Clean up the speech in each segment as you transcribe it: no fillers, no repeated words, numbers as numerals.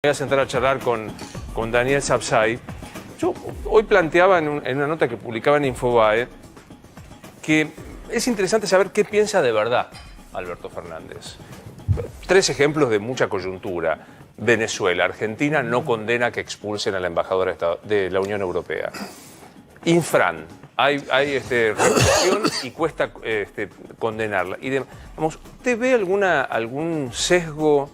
Voy a sentar a charlar con Daniel Sapsay. Yo hoy planteaba en una nota que publicaba en Infobae que es interesante saber qué piensa de verdad Alberto Fernández. 3 ejemplos de mucha coyuntura. Venezuela, Argentina no condena que expulsen a la embajadora de la Unión Europea. Infran, hay represión y cuesta condenarla. Y ¿usted ve algún sesgo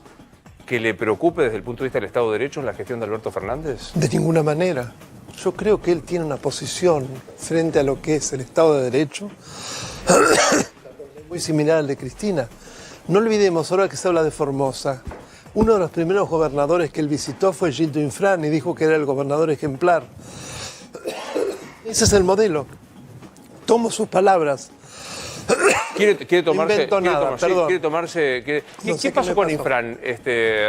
que le preocupe desde el punto de vista del Estado de Derecho en la gestión de Alberto Fernández? De ninguna manera. Yo creo que él tiene una posición frente a lo que es el Estado de Derecho muy similar al de Cristina. No olvidemos, ahora que se habla de Formosa, uno de los primeros gobernadores que él visitó fue Gildo Infran y dijo que era el gobernador ejemplar. Ese es el modelo. Tomo sus palabras. ¿Quiere tomarse? No sé ¿Qué pasó con Infran,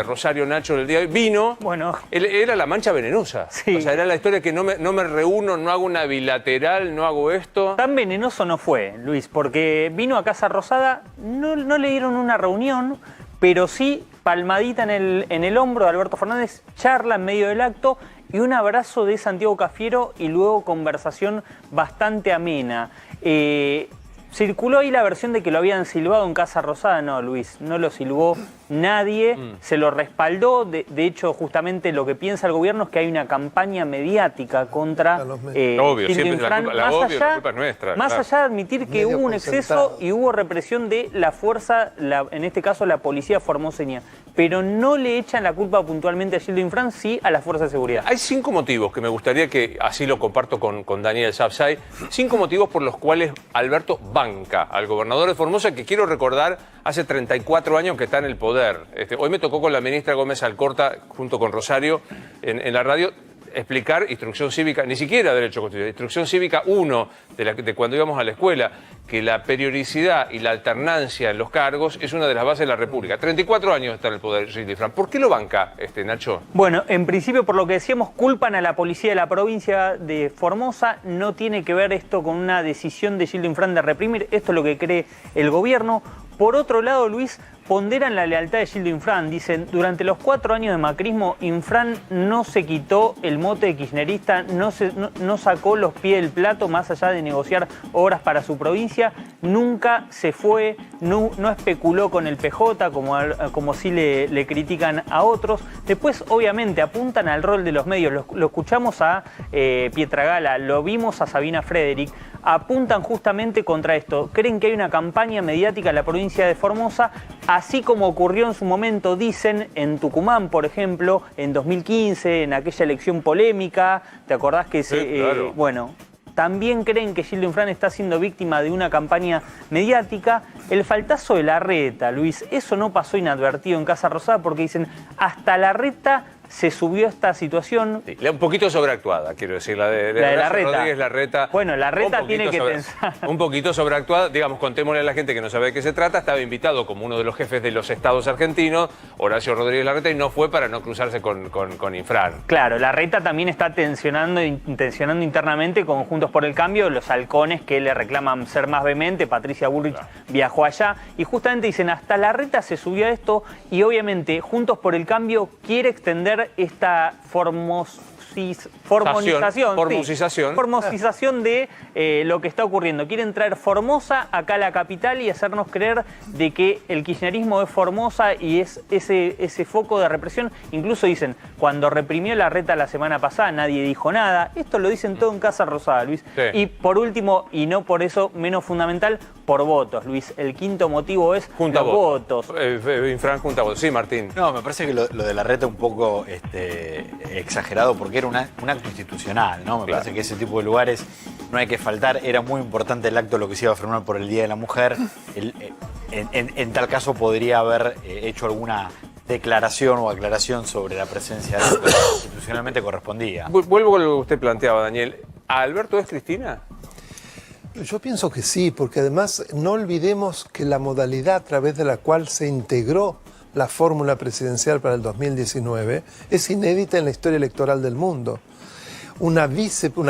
Rosario Nacho, el día de hoy? Vino, bueno, era la mancha venenosa. Sí. O sea, era la historia que no me reúno, no hago una bilateral, no hago esto. Tan venenoso no fue, Luis, porque vino a Casa Rosada, no le dieron una reunión, pero sí palmadita en el hombro de Alberto Fernández, charla en medio del acto y un abrazo de Santiago Cafiero y luego conversación bastante amena. Circuló ahí la versión de que lo habían silbado en Casa Rosada. No, Luis, no lo silbó nadie, se lo respaldó. De hecho, justamente lo que piensa el gobierno es que hay una campaña mediática contra obvio, siempre Infran, la culpa es nuestra. Más allá de admitir que hubo un exceso y hubo represión de la fuerza, en este caso la policía formoseña. Pero no le echan la culpa puntualmente a Gildo Infran, sí a las fuerzas de seguridad. Hay 5 motivos que me gustaría que, así lo comparto con Daniel Sapsay, 5 motivos por los cuales Alberto banca al gobernador de Formosa, que quiero recordar, hace 34 años que está en el poder. Hoy me tocó con la ministra Gómez Alcorta, junto con Rosario, en la radio, explicar instrucción cívica, ni siquiera derecho constitucional, instrucción cívica 1 de cuando íbamos a la escuela, que la periodicidad y la alternancia en los cargos es una de las bases de la República. 34 años está en el poder Gildo Infran. ¿Por qué lo banca, Nacho? Bueno, en principio, por lo que decíamos, culpan a la policía de la provincia de Formosa. No tiene que ver esto con una decisión de Gildo Infran de reprimir. Esto es lo que cree el gobierno. Por otro lado, Luis, ponderan la lealtad de Gildo Infran. Dicen, durante los 4 años de macrismo, Infran no se quitó el mote de kirchnerista, no sacó los pies del plato más allá de negociar obras para su provincia, nunca se fue, no especuló con el PJ, como sí le critican a otros. Después, obviamente, apuntan al rol de los medios. Lo escuchamos a Pietragala, lo vimos a Sabina Frederick. Apuntan justamente contra esto. Creen que hay una campaña mediática en la provincia de Formosa, así como ocurrió en su momento, dicen, en Tucumán, por ejemplo, en 2015, en aquella elección polémica. ¿Te acordás que sí, claro. Bueno, también creen que Gildo Infran está siendo víctima de una campaña mediática. El faltazo de Larreta, Luis, eso no pasó inadvertido en Casa Rosada porque dicen, hasta Larreta se subió a esta situación. Sí, un poquito sobreactuada, quiero decir, la de Larreta. Rodríguez Larreta. Bueno, Larreta tiene que pensar. Un poquito sobreactuada, digamos, contémosle a la gente que no sabe de qué se trata. Estaba invitado como uno de los jefes de los estados argentinos, Horacio Rodríguez Larreta, y no fue para no cruzarse con Infran. Claro, Larreta también está tensionando internamente con Juntos por el Cambio, los halcones que le reclaman ser más vehemente. Patricia Bullrich viajó allá y justamente dicen, hasta Larreta se subió a esto y obviamente Juntos por el Cambio quiere extender esta formosización de lo que está ocurriendo. Quieren traer Formosa acá a la capital y hacernos creer de que el kirchnerismo es Formosa y es ese foco de represión. Incluso dicen, cuando reprimió Larreta la semana pasada nadie dijo nada. Esto lo dicen todo en Casa Rosada, Luis. Sí. Y por último, y no por eso menos fundamental, por votos, Luis. El quinto motivo es junta los votos. Infran junta votos. Sí, Martín. No, me parece que lo de Larreta un poco exagerado porque era un acto institucional, ¿no? Me parece que ese tipo de lugares no hay que faltar. Era muy importante el acto, lo que se iba a firmar por el Día de la Mujer. En tal caso podría haber hecho alguna declaración o aclaración sobre la presencia de lo que institucionalmente correspondía. Vuelvo con lo que usted planteaba, Daniel. ¿A Alberto es Cristina? Yo pienso que sí, porque además no olvidemos que la modalidad a través de la cual se integró la fórmula presidencial para el 2019 es inédita en la historia electoral del mundo. Una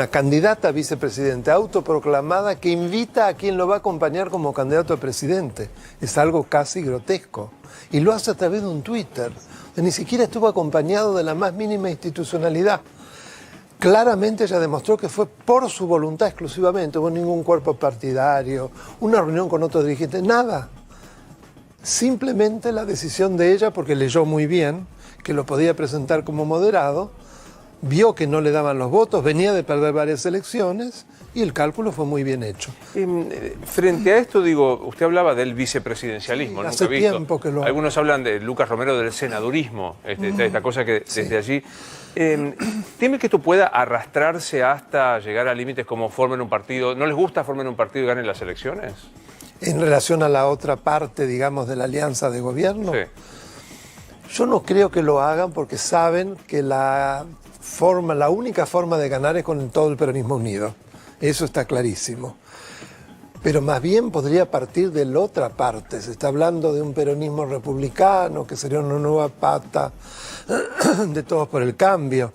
candidata a vicepresidente autoproclamada que invita a quien lo va a acompañar como candidato a presidente. Es algo casi grotesco. Y lo hace a través de un Twitter. O Ni siquiera estuvo acompañado de la más mínima institucionalidad. Claramente ella demostró que fue por su voluntad exclusivamente, no hubo ningún cuerpo partidario, una reunión con otro dirigente, nada. Simplemente la decisión de ella, porque leyó muy bien que lo podía presentar como moderado, vio que no le daban los votos, venía de perder varias elecciones y el cálculo fue muy bien hecho. Frente a esto, digo, usted hablaba del vicepresidencialismo, Sí, nunca hace visto. tiempo que lo... Algunos hablan de Lucas Romero del senadurismo, esta cosa que desde allí... ¿Teme que esto pueda arrastrarse hasta llegar a límites como formen un partido? ¿No les gusta formar un partido y ganen las elecciones? En relación a la otra parte, digamos, de la alianza de gobierno, Sí. yo no creo que lo hagan porque saben que la única forma de ganar es con todo el peronismo unido. Eso está clarísimo. Pero más bien podría partir de la otra parte. Se está hablando de un peronismo republicano, que sería una nueva pata de Todos por el Cambio.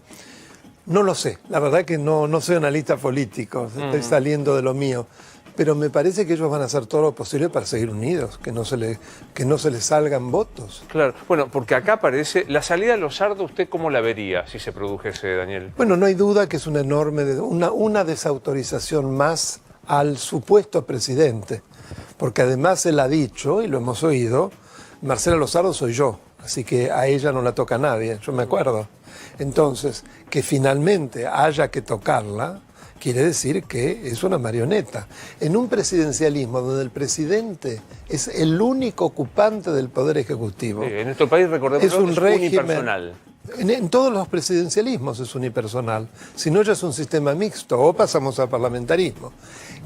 No lo sé. La verdad que no soy analista político. Estoy saliendo de lo mío. Pero me parece que ellos van a hacer todo lo posible para seguir unidos, que no se les salgan votos. Claro. Bueno, porque acá aparece... La salida de Lozardo, ¿usted cómo la vería si se produjese, Daniel? Bueno, no hay duda que es una enorme, una desautorización más al supuesto presidente, porque además él ha dicho, y lo hemos oído, Marcela Lozardo soy yo, así que a ella no la toca nadie, yo me acuerdo. Entonces, que finalmente haya que tocarla, quiere decir que es una marioneta. En un presidencialismo donde el presidente es el único ocupante del poder ejecutivo. En nuestro país, recordemos, Es un régimen unipersonal. En todos los presidencialismos es unipersonal, si no ya es un sistema mixto o pasamos al parlamentarismo.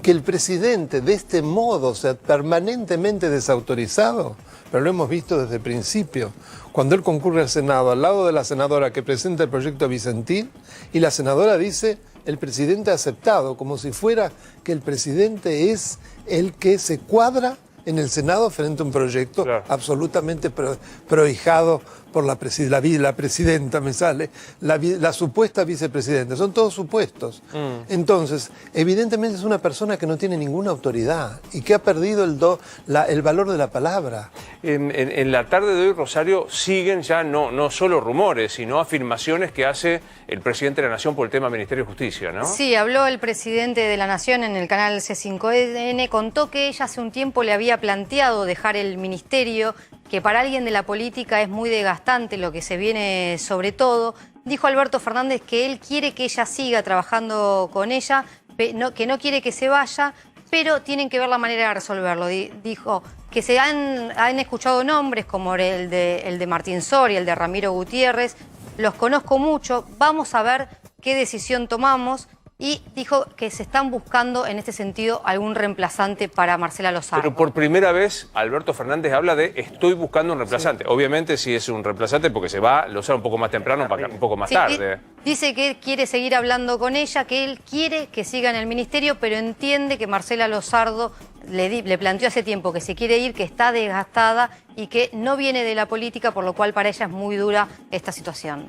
Que el presidente de este modo sea permanentemente desautorizado, pero lo hemos visto desde el principio, cuando él concurre al Senado, al lado de la senadora que presenta el proyecto Vicentín, y la senadora dice, el presidente ha aceptado, como si fuera que el presidente es el que se cuadra en el Senado frente a un proyecto Claro. absolutamente prohijado por la presidenta, me sale, la supuesta vicepresidenta. Son todos supuestos. Entonces, evidentemente es una persona que no tiene ninguna autoridad y que ha perdido el valor de la palabra. En la tarde de hoy, Rosario, siguen ya no solo rumores, sino afirmaciones que hace el presidente de la Nación por el tema Ministerio de Justicia, ¿no? Sí, habló el presidente de la Nación en el canal C5N, contó que ella hace un tiempo le había planteado dejar el ministerio, que para alguien de la política es muy desgastante lo que se viene sobre todo. Dijo Alberto Fernández que él quiere que ella siga trabajando con ella, que no quiere que se vaya, pero tienen que ver la manera de resolverlo. Dijo que se han escuchado nombres como el de Martín Soria, el de Ramiro Gutiérrez, los conozco mucho, vamos a ver qué decisión tomamos. Y dijo que se están buscando en este sentido algún reemplazante para Marcela Lozardo. Pero por primera vez Alberto Fernández habla de estoy buscando un reemplazante. Sí. Obviamente si es un reemplazante porque se va, lo usa un poco más temprano, un poco más tarde. Dice que quiere seguir hablando con ella, que él quiere que siga en el ministerio, pero entiende que Marcela Lozardo le planteó hace tiempo que se quiere ir, que está desgastada y que no viene de la política, por lo cual para ella es muy dura esta situación.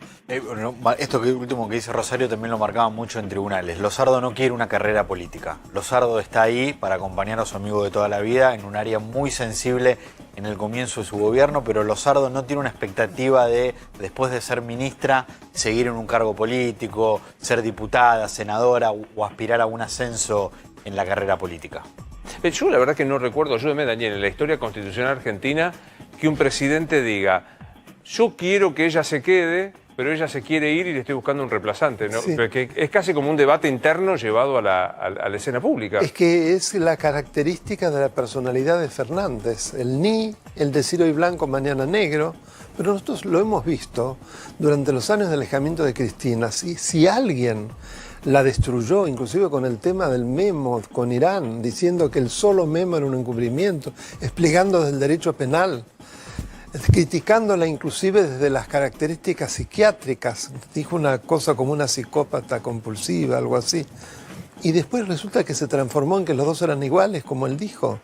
Esto último que dice Rosario también lo marcaba mucho en tribunales. Lozardo no quiere una carrera política. Lozardo está ahí para acompañar a su amigo de toda la vida en un área muy sensible en el comienzo de su gobierno, pero Lozardo no tiene una expectativa de, después de ser ministra, seguir en un cargo político, ser diputada, senadora o aspirar a un ascenso en la carrera política. Yo la verdad que no recuerdo, ayúdeme Daniel, en la historia constitucional argentina, que un presidente diga, yo quiero que ella se quede, pero ella se quiere ir y le estoy buscando un reemplazante, ¿no? Sí. Que es casi como un debate interno llevado a la escena pública. Es que es la característica de la personalidad de Fernández, el decir hoy blanco, mañana negro, pero nosotros lo hemos visto durante los años de alejamiento de Cristina. Si alguien la destruyó, inclusive con el tema del memo con Irán, diciendo que el solo memo era un encubrimiento, explicando desde el derecho penal, criticándola inclusive desde las características psiquiátricas, dijo una cosa como una psicópata compulsiva, algo así, y después resulta que se transformó en que los dos eran iguales, como él dijo.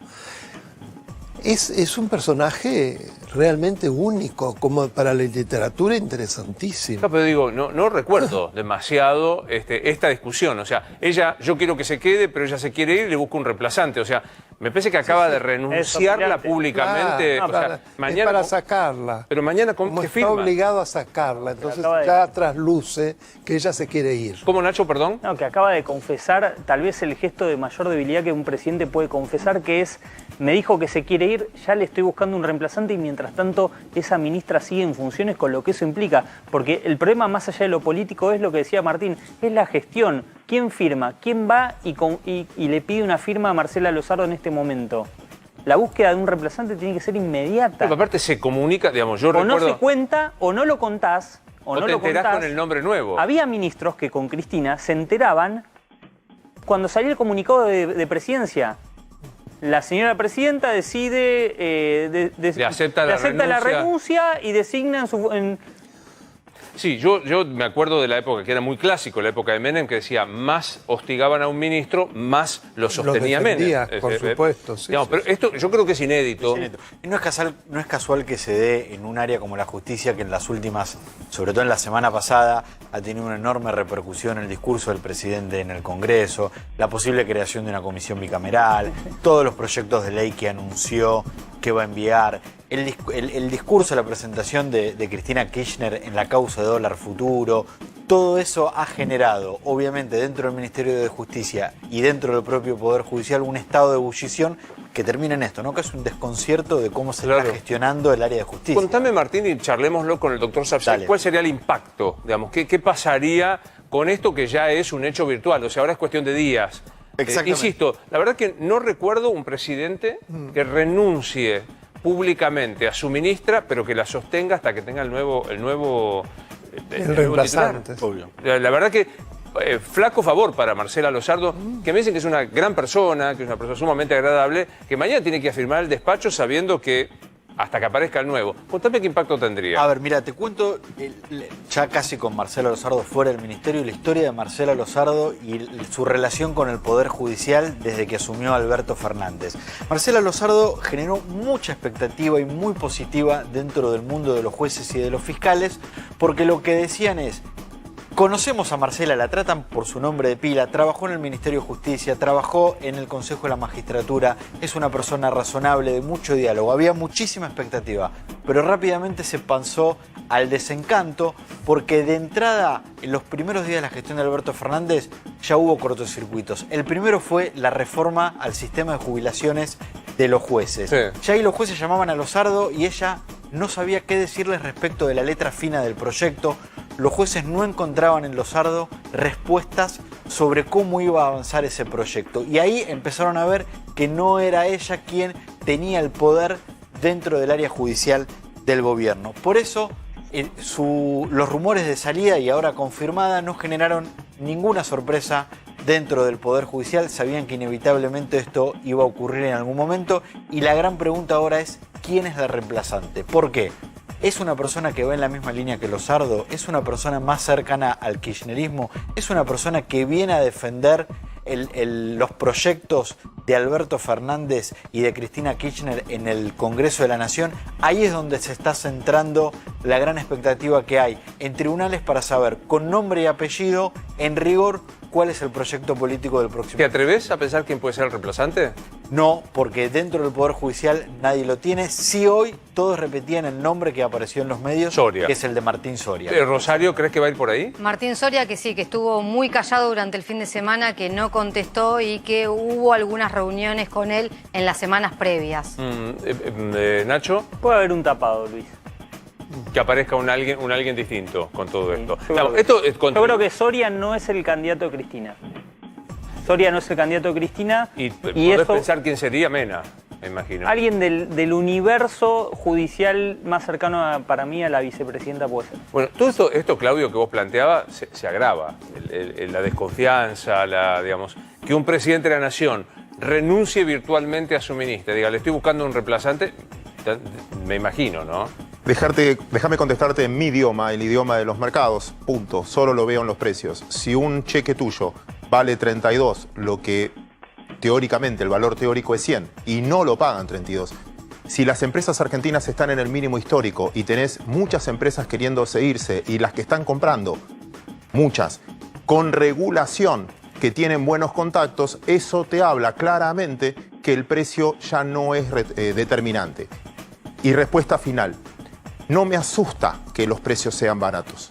Es un personaje realmente único, como para la literatura interesantísimo. No, pero digo, no recuerdo demasiado esta discusión. O sea, yo quiero que se quede, pero ella se quiere ir y le busco un reemplazante. O sea, me parece que acaba de renunciarla públicamente. Claro, o sea, mañana, es para sacarla. Pero mañana, Como ¿qué está firma? obligado a sacarla, entonces acaba de- ya trasluce que ella se quiere ir. ¿Cómo, Nacho, perdón? No, que acaba de confesar tal vez el gesto de mayor debilidad que un presidente puede confesar, que es, me dijo que se quiere ir, ya le estoy buscando un reemplazante y mientras tanto esa ministra sigue en funciones con lo que eso implica. Porque el problema más allá de lo político es lo que decía Martín, es la gestión. ¿Quién firma? ¿Quién va y le pide una firma a Marcela Lozardo en este momento? La búsqueda de un reemplazante tiene que ser inmediata. Pero aparte se comunica, digamos, yo O recuerdo... no se cuenta, o no lo contás, o no te lo enterás contás. con el nombre nuevo. Había ministros que con Cristina se enteraban cuando salía el comunicado de presidencia. La señora presidenta decide... Le acepta la renuncia y designa en Sí, yo me acuerdo de la época que era muy clásico, la época de Menem, que decía, más hostigaban a un ministro, más lo sostenía defendía, Menem. por supuesto, sí, Digamos, sí, pero sí. esto yo creo que es inédito. Y no es casual que se dé en un área como la justicia, que en las últimas, sobre todo en la semana pasada, ha tenido una enorme repercusión el discurso del presidente en el Congreso, la posible creación de una comisión bicameral, todos los proyectos de ley que anunció que va a enviar, el discurso, la presentación de Cristina Kirchner en la causa de dólar futuro. Todo eso ha generado, obviamente, dentro del Ministerio de Justicia y dentro del propio Poder Judicial, un estado de ebullición que termina en esto, ¿no? Que es un desconcierto de cómo se está gestionando el área de justicia. Contame, Martín, y charlémoslo con el doctor Sapsay. Dale. ¿Cuál sería el impacto? Digamos, ¿qué pasaría con esto que ya es un hecho virtual? O sea, ahora es cuestión de días. Exactamente. Insisto, la verdad que no recuerdo un presidente que renuncie públicamente a su ministra, pero que la sostenga hasta que tenga el nuevo reemplazante. titular. Obvio. La verdad que flaco favor para Marcela Lozardo, que me dicen que es una gran persona, que es una persona sumamente agradable, que mañana tiene que afirmar el despacho sabiendo que hasta que aparezca el nuevo. Contame qué impacto tendría. A ver, mira, te cuento ya casi con Marcela Lozardo fuera del ministerio, la historia de Marcela Lozardo y su relación con el Poder Judicial desde que asumió Alberto Fernández. Marcela Lozardo generó mucha expectativa y muy positiva dentro del mundo de los jueces y de los fiscales, porque lo que decían es: conocemos a Marcela, la tratan por su nombre de pila, trabajó en el Ministerio de Justicia, trabajó en el Consejo de la Magistratura, es una persona razonable, de mucho diálogo, había muchísima expectativa, pero rápidamente se pasó al desencanto porque de entrada, en los primeros días de la gestión de Alberto Fernández, ya hubo cortocircuitos. El primero fue la reforma al sistema de jubilaciones de los jueces. Sí. Ya ahí los jueces llamaban a Lozardo y ella no sabía qué decirles respecto de la letra fina del proyecto. Los jueces no encontraban en Lozardo respuestas sobre cómo iba a avanzar ese proyecto. Y ahí empezaron a ver que no era ella quien tenía el poder dentro del área judicial del gobierno. Por eso los rumores de salida y ahora confirmada no generaron ninguna sorpresa dentro del Poder Judicial. Sabían que inevitablemente esto iba a ocurrir en algún momento y la gran pregunta ahora es: ¿quién es de reemplazante? ¿Por qué? ¿Es una persona que va en la misma línea que Lozardo? ¿Es una persona más cercana al kirchnerismo? ¿Es una persona que viene a defender los proyectos de Alberto Fernández y de Cristina Kirchner en el Congreso de la Nación? Ahí es donde se está centrando la gran expectativa que hay en tribunales para saber con nombre y apellido, en rigor, cuál es el proyecto político del próximo. ¿Te atreves a pensar quién puede ser el reemplazante? No, porque dentro del Poder Judicial nadie lo tiene. Sí, hoy todos repetían el nombre que apareció en los medios, Soria. que es el de Martín Soria. Rosario, ¿crees que va a ir por ahí? Martín Soria, que sí, que estuvo muy callado durante el fin de semana, que no contestó y que hubo algunas reuniones con él en las semanas previas. Nacho, Puede haber un tapado, Luis. que aparezca un alguien distinto con todo esto. Yo Digamos, creo que- esto es Yo creo que Soria no es el candidato de Cristina. Soria no es el candidato de Cristina. Y y podés eso, pensar quién sería Mena, me imagino. alguien del universo judicial más cercano para mí a la vicepresidenta puede ser. Bueno, todo esto, Claudio, que vos planteabas, se agrava. La desconfianza, digamos, que un presidente de la Nación renuncie virtualmente a su ministra, diga, le estoy buscando un reemplazante, me imagino, ¿no? Déjame contestarte en mi idioma, el idioma de los mercados, punto. Solo lo veo en los precios. Si un cheque tuyo vale 32, lo que teóricamente el valor teórico es 100, y no lo pagan 32, Si las empresas argentinas están en el mínimo histórico y tenés muchas empresas queriendo irse y las que están comprando, muchas, con regulación, que tienen buenos contactos, eso te habla claramente que el precio ya no es determinante. Y respuesta final, no me asusta que los precios sean baratos.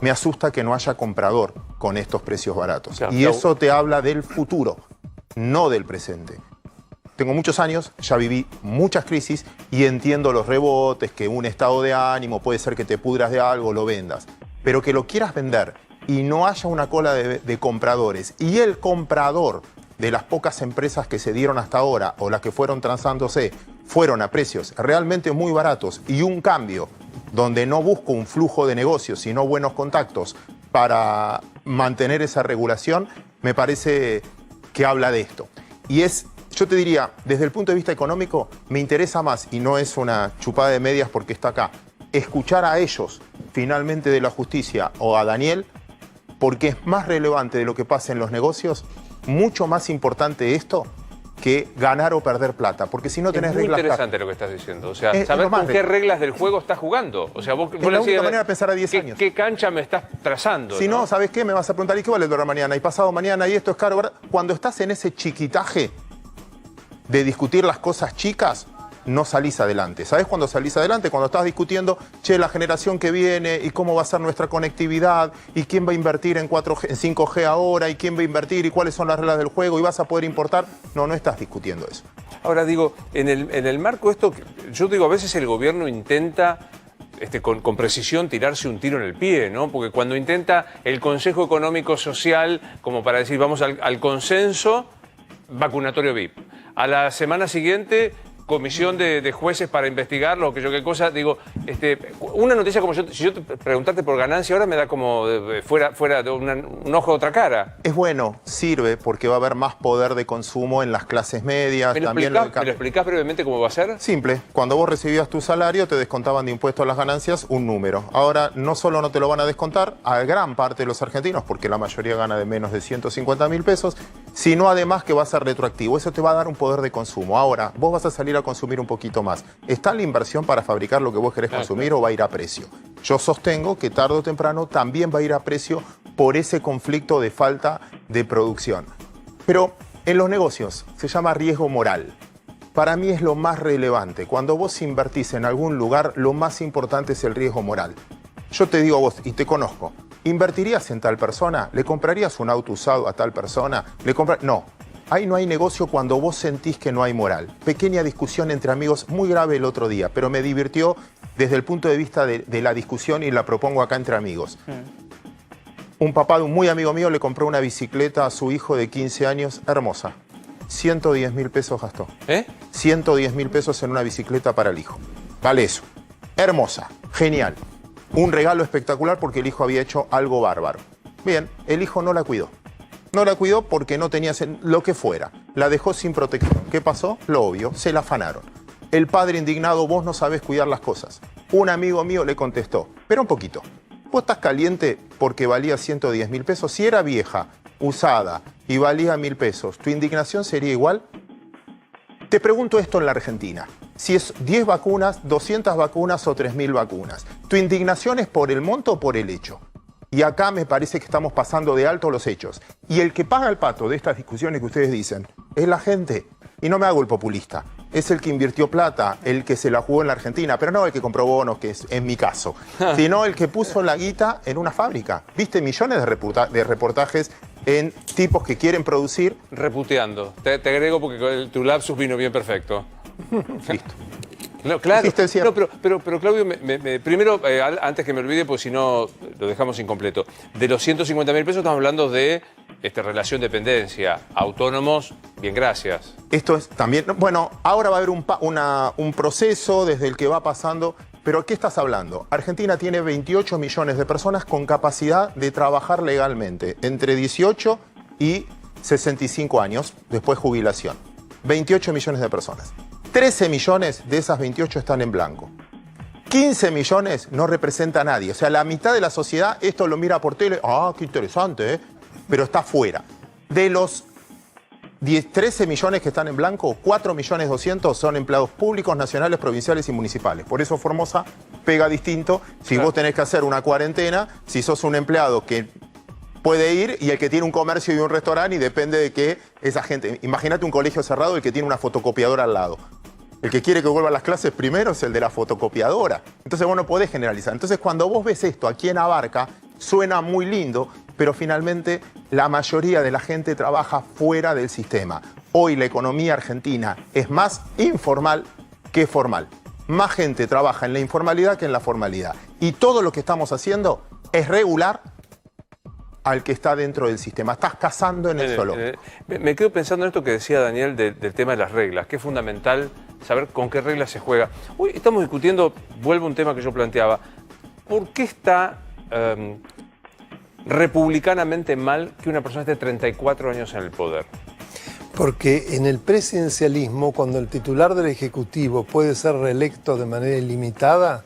Me asusta que no haya comprador con estos precios baratos. Claro, y eso te habla del futuro, no del presente. Tengo muchos años, ya viví muchas crisis y entiendo los rebotes, que un estado de ánimo puede ser que te pudras de algo, lo vendas. Pero que lo quieras vender y no haya una cola de compradores y el comprador de las pocas empresas que se dieron hasta ahora o las que fueron transándose fueron a precios realmente muy baratos y un cambio donde no busco un flujo de negocios sino buenos contactos para mantener esa regulación, me parece que habla de esto. Y yo te diría, desde el punto de vista económico, me interesa más, y no es una chupada de medias porque está acá, escuchar a ellos finalmente de la justicia o a Daniel, porque es más relevante de lo que pasa en los negocios, mucho más importante esto que ganar o perder plata, porque si no tenés reglas... Es muy interesante lo que estás diciendo, o sea, Es saber lo más con qué reglas del juego estás jugando. O sea, vos Es la única manera de pensar a 10 años. ¿Qué cancha me estás trazando? Si no, ¿sabes qué? Me vas a preguntar, ¿y qué vale el dólar mañana? Y pasado mañana, y esto es caro, ¿verdad? Cuando estás en ese chiquitaje de discutir las cosas chicas, no salís adelante. ¿Sabés cuándo salís adelante? Cuando estás discutiendo, che, la generación que viene y cómo va a ser nuestra conectividad y quién va a invertir en 4G, en 5G ahora y quién va a invertir y cuáles son las reglas del juego y vas a poder importar. No estás discutiendo eso. Ahora digo, en el marco de esto, yo digo, a veces el gobierno intenta con precisión tirarse un tiro en el pie, ¿no? Porque cuando intenta el Consejo Económico Social, como para decir, vamos al consenso, vacunatorio VIP. A la semana siguiente, comisión de jueces para investigarlo, que yo qué cosa, digo, una noticia como si yo te preguntarte por ganancia ahora me da como fuera de un ojo de otra cara. Es bueno, sirve porque va a haber más poder de consumo en las clases medias. ¿Me lo explicás brevemente cómo va a ser? Simple, cuando vos recibías tu salario te descontaban de impuestos a las ganancias un número. Ahora no solo no te lo van a descontar a gran parte de los argentinos, porque la mayoría gana de menos de 150.000 pesos, sino además que va a ser retroactivo. Eso te va a dar un poder de consumo. Ahora, vos vas a salir a consumir un poquito más. ¿Está la inversión para fabricar lo que vos querés consumir o va a ir a precio? Yo sostengo que tarde o temprano también va a ir a precio por ese conflicto de falta de producción. Pero en los negocios se llama riesgo moral. Para mí es lo más relevante. Cuando vos invertís en algún lugar, lo más importante es el riesgo moral. Yo te digo a vos, y te conozco, ¿invertirías en tal persona? ¿Le comprarías un auto usado a tal persona? No. Ahí no hay negocio cuando vos sentís que no hay moral. Pequeña discusión entre amigos, muy grave el otro día, pero me divirtió desde el punto de vista de la discusión y la propongo acá entre amigos. Un papá de un muy amigo mío le compró una bicicleta a su hijo de 15 años, hermosa. 110.000 pesos gastó. 110.000 pesos en una bicicleta para el hijo. Vale eso. Hermosa, genial. Un regalo espectacular porque el hijo había hecho algo bárbaro. Bien, el hijo no la cuidó. No la cuidó porque no tenía lo que fuera. La dejó sin protección. ¿Qué pasó? Lo obvio, se la afanaron. El padre indignado, vos no sabés cuidar las cosas. Un amigo mío le contestó, pero un poquito. ¿Vos estás caliente porque valía 110.000 pesos? Si era vieja, usada y valía 1.000 pesos, ¿tu indignación sería igual? Te pregunto esto en la Argentina. Si es 10 vacunas, 200 vacunas o 3.000 vacunas. ¿Tu indignación es por el monto o por el hecho? Y acá me parece que estamos pasando de alto los hechos. Y el que paga el pato de estas discusiones que ustedes dicen es la gente. Y no me hago el populista. Es el que invirtió plata, el que se la jugó en la Argentina, pero no el que compró bonos, que es en mi caso, sino el que puso la guita en una fábrica. ¿Viste millones de reportajes en tipos que quieren producir? Reputeando. Te agrego porque tu lapsus vino bien perfecto. Listo. No, claro. No, pero Claudio, primero, antes que me olvide, porque si no lo dejamos incompleto. De los 150.000 pesos estamos hablando de relación dependencia. Autónomos, bien, gracias. Esto es también, bueno, ahora va a haber un proceso desde el que va pasando, pero ¿qué estás hablando? Argentina tiene 28 millones de personas con capacidad de trabajar legalmente, entre 18 y 65 años, después jubilación. 28 millones de personas. 13 millones de esas 28 están en blanco. 15 millones no representa a nadie. O sea, la mitad de la sociedad esto lo mira por tele. Ah, qué interesante, ¿eh? Pero está fuera. De los 13 millones que están en blanco, 4.200.000 son empleados públicos, nacionales, provinciales y municipales. Por eso Formosa pega distinto si vos tenés que hacer una cuarentena, si sos un empleado que puede ir y el que tiene un comercio y un restaurante y depende de que esa gente... Imagínate un colegio cerrado y el que tiene una fotocopiadora al lado. El que quiere que vuelvan las clases primero es el de la fotocopiadora. Entonces vos no podés generalizar. Entonces cuando vos ves esto aquí en Abarca, suena muy lindo, pero finalmente la mayoría de la gente trabaja fuera del sistema. Hoy la economía argentina es más informal que formal. Más gente trabaja en la informalidad que en la formalidad. Y todo lo que estamos haciendo es regular al que está dentro del sistema. Estás cazando en el zoológico. Me quedo pensando en esto que decía Daniel del tema de las reglas, que es fundamental saber con qué reglas se juega. Hoy estamos discutiendo, vuelvo a un tema que yo planteaba, ¿por qué está republicanamente mal que una persona esté 34 años en el poder? Porque en el presidencialismo, cuando el titular del Ejecutivo puede ser reelecto de manera ilimitada,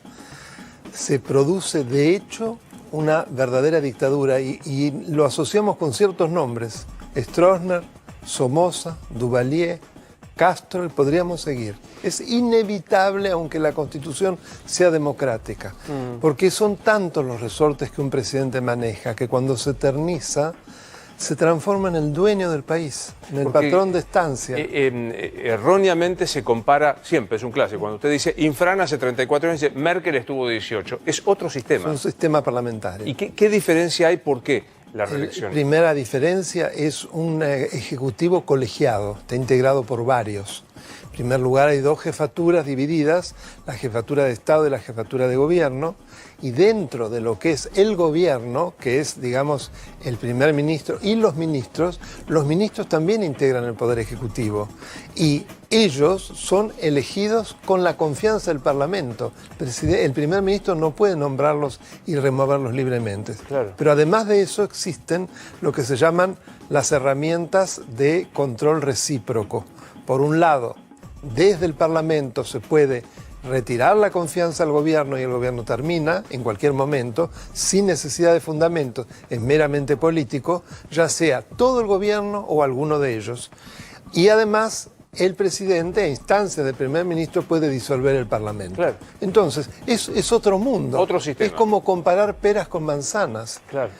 se produce de hecho una verdadera dictadura y lo asociamos con ciertos nombres: Stroessner, Somoza, Duvalier, Castro, y podríamos seguir. Es inevitable, aunque la Constitución sea democrática, porque son tantos los resortes que un presidente maneja que cuando se eterniza se transforma en el dueño del país, en el patrón de estancia. Erróneamente se compara, siempre es un clásico, cuando usted dice Infran hace 34 años, dice Merkel estuvo 18, es otro sistema. Es un sistema parlamentario. ¿Y qué diferencia hay? ¿Por qué la reelección? La primera diferencia es un ejecutivo colegiado, está integrado por varios. En primer lugar, hay dos jefaturas divididas, la jefatura de Estado y la jefatura de gobierno, y dentro de lo que es el gobierno, que es, digamos, el primer ministro y los ministros también integran el Poder Ejecutivo. Y ellos son elegidos con la confianza del Parlamento. El primer ministro no puede nombrarlos y removerlos libremente. Claro. Pero además de eso existen lo que se llaman las herramientas de control recíproco. Por un lado, desde el Parlamento se puede retirar la confianza al gobierno y el gobierno termina en cualquier momento, sin necesidad de fundamentos, es meramente político, ya sea todo el gobierno o alguno de ellos. Y además, el presidente, a instancia del primer ministro, puede disolver el Parlamento. Claro. Entonces, es otro mundo. Otro sistema. Es como comparar peras con manzanas. Claro.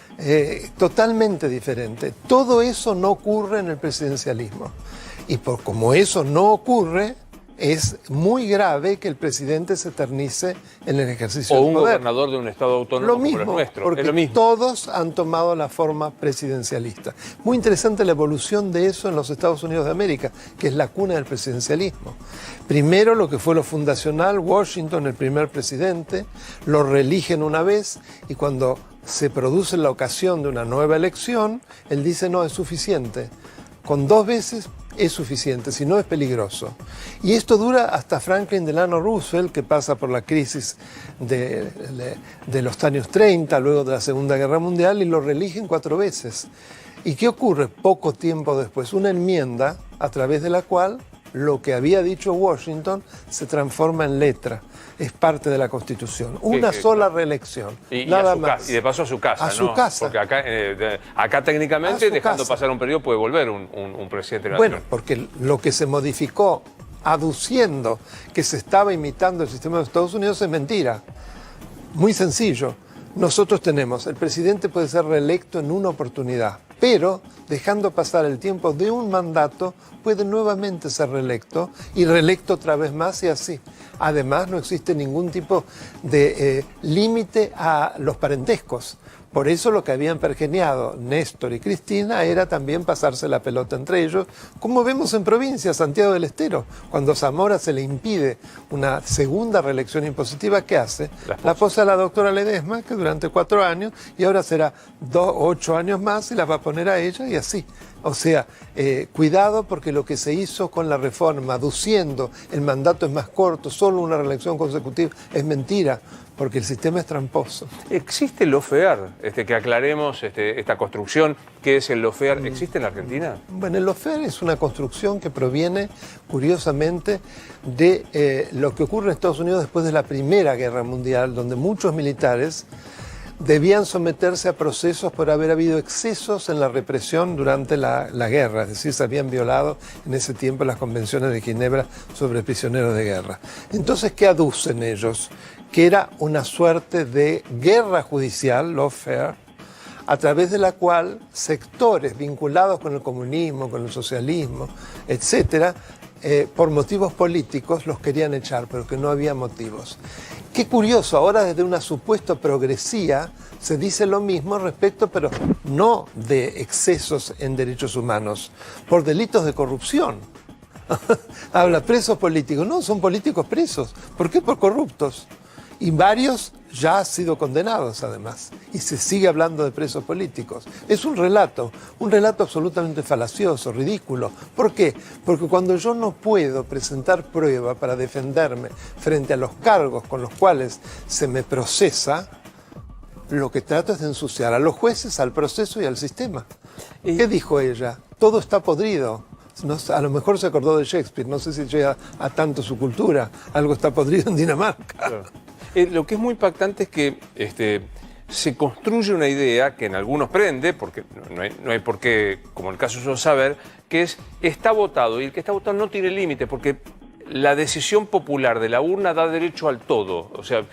Totalmente diferente. Todo eso no ocurre en el presidencialismo. Y como eso no ocurre, es muy grave que el presidente se eternice en el ejercicio del poder. O un gobernador de un estado autónomo como el nuestro. Porque es lo mismo. Todos han tomado la forma presidencialista. Muy interesante la evolución de eso en los Estados Unidos de América, que es la cuna del presidencialismo. Primero lo que fue lo fundacional, Washington, el primer presidente, lo reeligen una vez y cuando se produce la ocasión de una nueva elección, él dice no, es suficiente. Con 2 veces es suficiente, si no es peligroso. Y esto dura hasta Franklin Delano Roosevelt, que pasa por la crisis de los años 30, luego de la Segunda Guerra Mundial, y lo reeligen 4 veces. ¿Y qué ocurre poco tiempo después? Una enmienda a través de la cual lo que había dicho Washington se transforma en letra. Es parte de la Constitución. Una sola reelección. Nada más. Y de paso a su casa, a ¿no? su casa. Porque acá técnicamente, dejando casa. pasar un periodo, puede volver un presidente de la Bueno, nación. porque lo que se modificó aduciendo que se estaba imitando el sistema de Estados Unidos es mentira. Muy sencillo. Nosotros tenemos, el presidente puede ser reelecto en una oportunidad, pero dejando pasar el tiempo de un mandato, puede nuevamente ser reelecto y reelecto otra vez más y así. Además, no existe ningún tipo de límite a los parentescos. Por eso lo que habían pergeñado Néstor y Cristina era también pasarse la pelota entre ellos, como vemos en provincia, Santiago del Estero. Cuando Zamora se le impide una segunda reelección impositiva, ¿qué hace? La posa a la doctora Ledesma, que durante 4 años, y ahora será 8 años más y la va a poner a ella y así. O sea, cuidado porque lo que se hizo con la reforma, aduciendo el mandato es más corto, solo una reelección consecutiva, es mentira, porque el sistema es tramposo. ¿Existe el lawfare? Que aclaremos esta construcción, ¿qué es el lawfare? ¿Existe en la Argentina? Bueno, el lawfare es una construcción que proviene, curiosamente, de lo que ocurre en Estados Unidos después de la Primera Guerra Mundial, donde muchos militares debían someterse a procesos por haber habido excesos en la represión durante la guerra, es decir, se habían violado en ese tiempo las convenciones de Ginebra sobre prisioneros de guerra. Entonces, ¿qué aducen ellos? Que era una suerte de guerra judicial, lawfare, a través de la cual sectores vinculados con el comunismo, con el socialismo, etcétera, por motivos políticos los querían echar, pero que no había motivos. Qué curioso, ahora desde una supuesta progresía se dice lo mismo respecto, pero no de excesos en derechos humanos, por delitos de corrupción. Habla presos políticos, no, son políticos presos. ¿Por qué? Por corruptos. Y varios ya han sido condenados además. Y se sigue hablando de presos políticos. Es un relato absolutamente falacioso, ridículo. ¿Por qué? Porque cuando yo no puedo presentar prueba para defenderme frente a los cargos con los cuales se me procesa, lo que trato es de ensuciar a los jueces, al proceso y al sistema. ¿Qué dijo ella? Todo está podrido. No, a lo mejor se acordó de Shakespeare, no sé si llega a tanto su cultura. Algo está podrido en Dinamarca. Claro. Lo que es muy impactante es que se construye una idea que en algunos prende, porque no hay por qué, como el caso suyo, saber, que está votado, y el que está votado no tiene límite, porque la decisión popular de la urna da derecho al todo. O sea,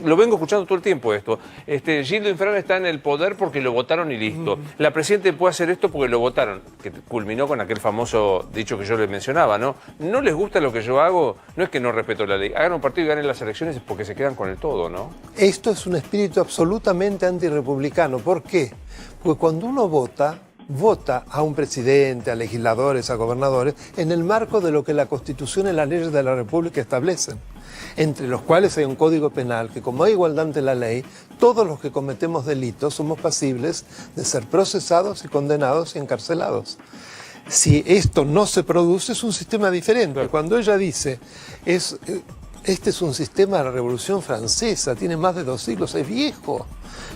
lo vengo escuchando todo el tiempo esto. Gildo Infran está en el poder porque lo votaron y listo. La presidenta puede hacer esto porque lo votaron, que culminó con aquel famoso dicho que yo les mencionaba, ¿no? No les gusta lo que yo hago, no es que no respeto la ley. Hagan un partido y ganen las elecciones porque se quedan con el todo, ¿no? Esto es un espíritu absolutamente antirrepublicano. ¿Por qué? Porque cuando uno vota a un presidente, a legisladores, a gobernadores, en el marco de lo que la Constitución y las leyes de la República establecen, entre los cuales hay un código penal que, como hay igualdad ante la ley, todos los que cometemos delitos somos pasibles de ser procesados y condenados y encarcelados. Si esto no se produce, es un sistema diferente. Claro. Cuando ella dice, este es un sistema de la Revolución Francesa, tiene más de 2 siglos, es viejo.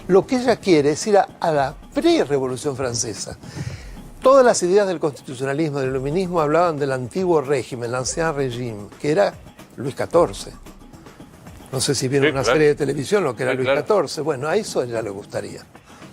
Lo que ella quiere es ir a la pre-Revolución Francesa. Todas las ideas del constitucionalismo, del iluminismo, hablaban del antiguo régimen, l'Ancien Régime, que era Luis XIV. No sé si vieron una serie de televisión lo que era Luis XIV. Bueno, a eso a ella le gustaría.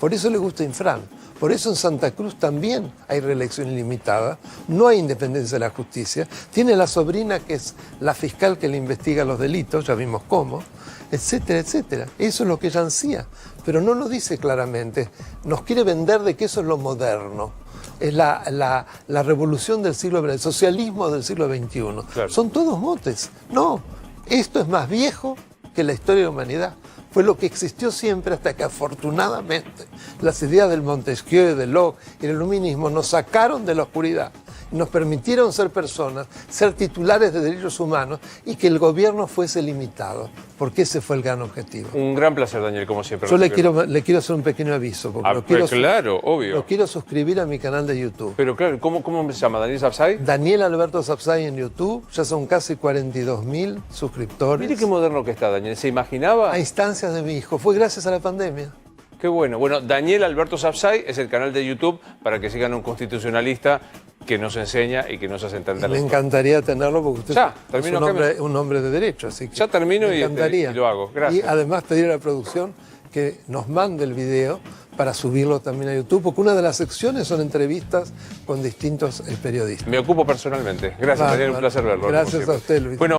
Por eso le gusta Infran. Por eso en Santa Cruz también hay reelección ilimitada, no hay independencia de la justicia. Tiene la sobrina que es la fiscal que le investiga los delitos, ya vimos cómo, etcétera, etcétera. Eso es lo que ella ansía, pero no lo dice claramente. Nos quiere vender de que eso es lo moderno. Es la revolución del siglo XX, el socialismo del siglo XXI. Claro. Son todos motes. No, esto es más viejo que la historia de la humanidad. Fue lo que existió siempre hasta que afortunadamente las ideas del Montesquieu, de Locke y el iluminismo nos sacaron de la oscuridad, nos permitieron ser personas, ser titulares de derechos humanos y que el gobierno fuese limitado, porque ese fue el gran objetivo. Un gran placer, Daniel, como siempre. Yo le quiero hacer un pequeño aviso, porque claro, obvio. Lo quiero suscribir a mi canal de YouTube. Pero claro, ¿cómo se llama? ¿Daniel Sapsay? Daniel Alberto Sapsay en YouTube, ya son casi 42.000 suscriptores. Mire qué moderno que está, Daniel. ¿Se imaginaba? A instancias de mi hijo, fue gracias a la pandemia. Qué bueno. Bueno, Daniel Alberto Sapsay es el canal de YouTube para que sigan un constitucionalista que nos enseña y que nos hace entender. Me encantaría tenerlo porque usted es un hombre de derecho, así que ya termino y lo hago. Gracias. Y además pedir a la producción que nos mande el video para subirlo también a YouTube, porque una de las secciones son entrevistas con distintos periodistas. Me ocupo personalmente. Gracias, Daniel, un placer verlo. Gracias a usted, Luis. Bueno,